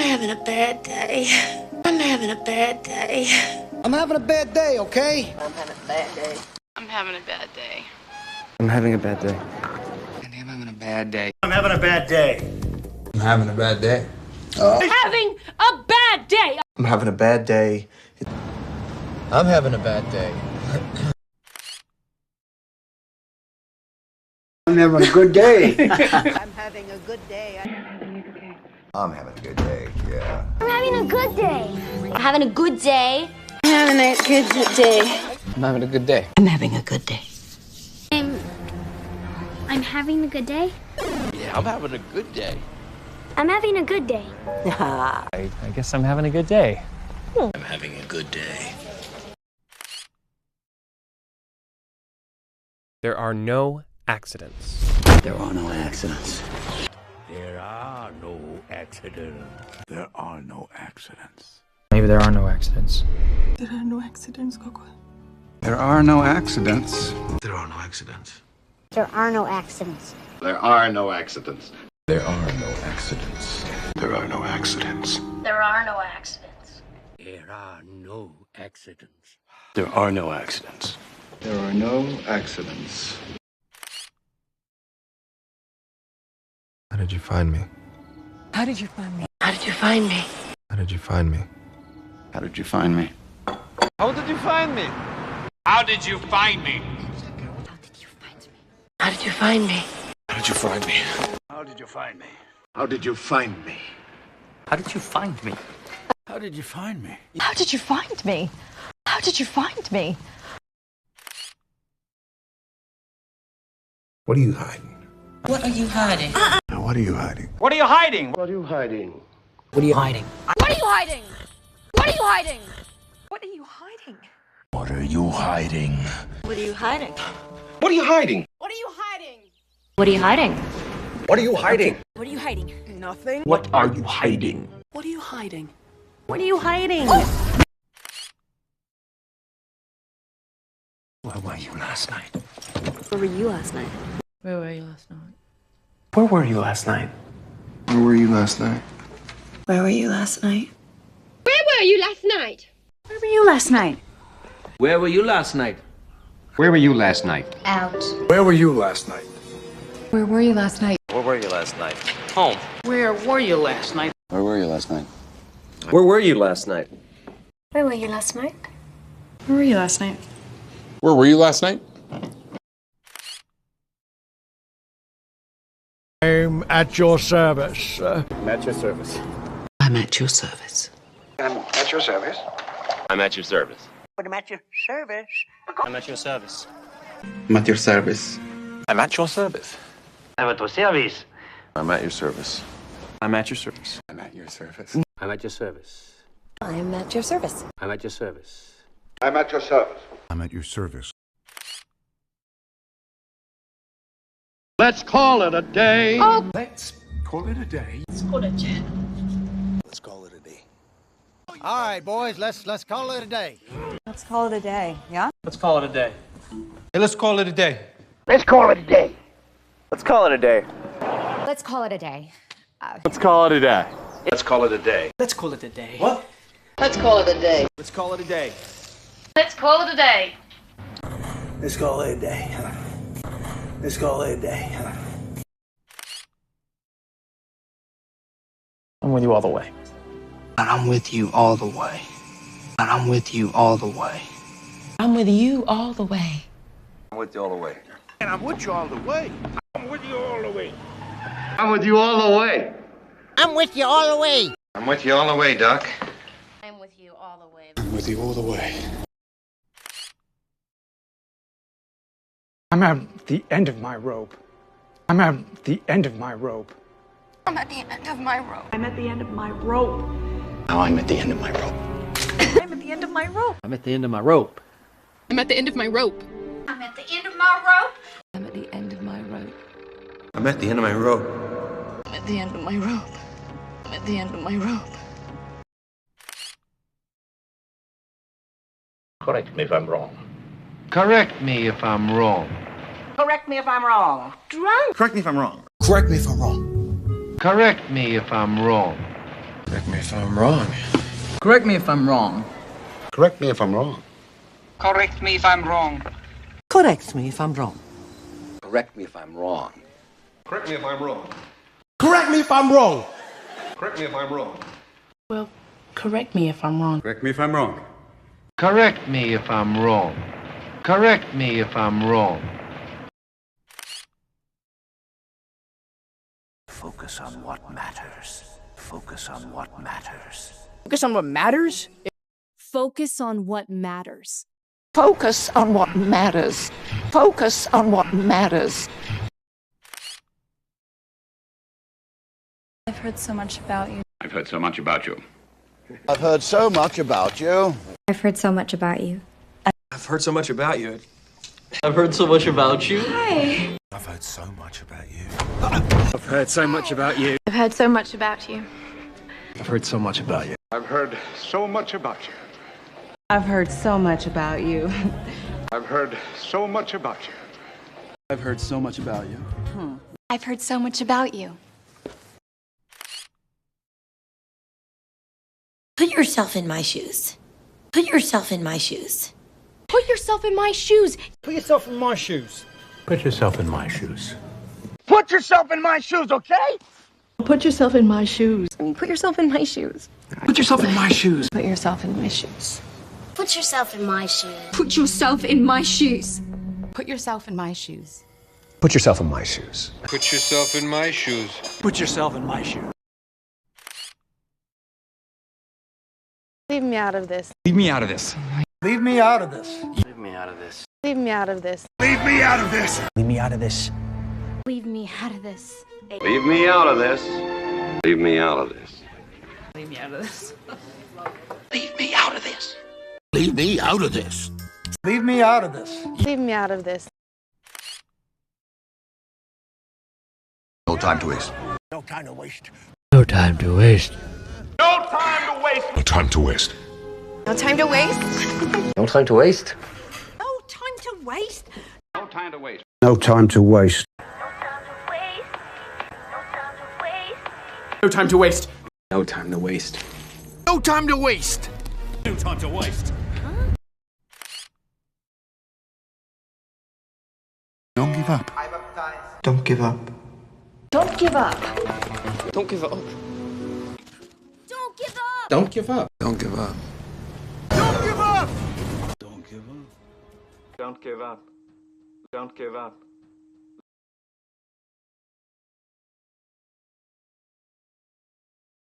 having a bad day. I'm having a bad day. I'm having a bad day, okay? I'm having a bad day. I'm having a bad day. I'm having a bad day. I'm having a bad day. I'm having a bad day. I'm having a bad day. Having a bad day. I'm having a bad day. I'm having a bad day. I'm having a good day. I'm having a good day. I'm having a good day, yeah. I'm having a good day. I'm having a good day. I'm having a good day. I'm having a good day. I'm having a good day. I'm having a good day. Yeah, I'm having a good day. I'm having a good day. I guess I'm having a good day. I'm having a good day. There are no accidents. There are no accidents. There are no accidents. There are no accidents. Maybe there are no accidents. There are no accidents, Coco. There are no accidents. There are no accidents. There are no accidents. There are no accidents. There are no accidents. There are no accidents. There are no accidents. There are no accidents. There are no accidents. There are no accidents. How did you find me? How did you find me? How did you find me? How did you find me? How did you find me? How did you find me? How did you find me? How did you find me? How did you find me? How did you find me? How did you find me? How did you find me? How did you find me? How did you find me? How did you find me? What are you hiding? What are you hiding? Now, what are you hiding? What are you hiding? What are you hiding? What are you hiding? What are you hiding? What are you hiding? What are you hiding? What are you hiding? What are you hiding? What are you hiding? What are you hiding? What are you hiding? What are you hiding? What are you hiding? Nothing. What are you hiding? What are you hiding? What are you hiding? Where were you last night? Where were you last night? Where were you last night? Where were you last night? Where were you last night? Where were you last night? Where were you last night? Where were you last night? Where were you last night? Where were you last night? Out. Where were you last night? Where were you last night? Where were you last night? Home. Where were you last night? Where were you last night? Where were you last night? Where were you last night? Where were you last night? Where were you last night? I'm at your service. I'm at your service. I'm at your service. I'm at your service. I'm at your service. But I'm at your service. I'm at your service. I'm at your service. I'm at your service. I'm at your service. I'm at your service. I'm at your service. I'm at your service. I'm at your service. I'm at your service. I'm at your service. I'm at your service. I'm at your service. Let's call it a day. Let's call it a day. Let's call it a day. All right, boys, let's call it a day. Let's call it a day, yeah? Let's call it a day. Hey, let's call it a day. Let's call it a day. Let's call it a day. Let's call it a day. Let's call it a day. Let's call it a day. Let's call it a day. What? Let's call it a day. Let's call it a day. Let's call it a day. Let's call it a day. Let's call it a day. I'm with you all the way. And I'm with you all the way. And I'm with you all the way. I'm with you all the way. I'm with you all the way. And I'm with you all the way. I'm with you all the way. I'm with you all the way. I'm with you all the way. I'm with you all the way, Doc. I'm with you all the way. I'm with you all the way. I'm at the end of my rope. I'm at the end of my rope. I'm at the end of my rope. I'm at the end of my rope. Now I'm at the end of my rope. I'm at the end of my rope. I'm at the end of my rope. I'm at the end of my rope. I'm at the end of my rope. I'm at the end of my rope. I'm at the end of my rope. I'm at the end of my rope. I'm at the end of my rope. Correct me if I'm wrong. Correct me if I'm wrong. Correct me if I'm wrong. Drunk. Correct me if I'm wrong. Correct me if I'm wrong. Correct me if I'm wrong. Correct me if I'm wrong. Correct me if I'm wrong. Correct me if I'm wrong. Correct me if I'm wrong. Correct me if I'm wrong. Correct me if I'm wrong. Correct me if I'm wrong. Correct me if I'm wrong. Correct me if I'm wrong. Well, correct me if I'm wrong. Correct me if I'm wrong. Correct me if I'm wrong. Correct me if I'm wrong. Focus on what matters. Focus on what matters. Focus on what matters? Focus on what matters. Focus on what matters. Focus on what matters. I've heard so much about you. I've heard so much about you. I've heard so much about you. I've heard so much about you. I've heard so much about you. I've heard so much about you. Hi. I've heard so much about you. I've heard so much about you. I've heard so much about you. I've heard so much about you. I've heard so much about you. I've heard so much about you. I've heard so much about you. I've heard so much about you. I've heard so much about you. Put yourself in my shoes. Put yourself in my shoes. Put yourself in my shoes. Put yourself in my shoes. Put yourself in my shoes. Put yourself in my shoes, okay? Put yourself in my shoes. Put yourself in my shoes. Put yourself in my shoes. Put yourself in my shoes. Put yourself in my shoes. Put yourself in my shoes. Put yourself in my shoes. Put yourself in my shoes. Put yourself in my shoes. Put yourself in my shoes. Leave me out of this. Leave me out of this. Leave me out of this. Leave me out of this. Leave me out of this. Leave me out of this. Leave me out of this. Leave me out of this. Leave me out of this. Leave me out of this. Leave me out of this. Leave me out of this. Leave me out of this. Leave me out of this. Leave me out of this. No time to waste. No time to waste. No time to waste. No time to waste. No time to waste. No time to waste. No time to waste. No time to waste. No time to waste. No time to waste. No time to waste. No time to waste. No time to waste. No time to waste. Don't give up. Don't give up. Don't give up. Don't give up. Don't give up. Don't give up. Don't give up. Don't give up. Don't give up. Don't give up. Don't give up.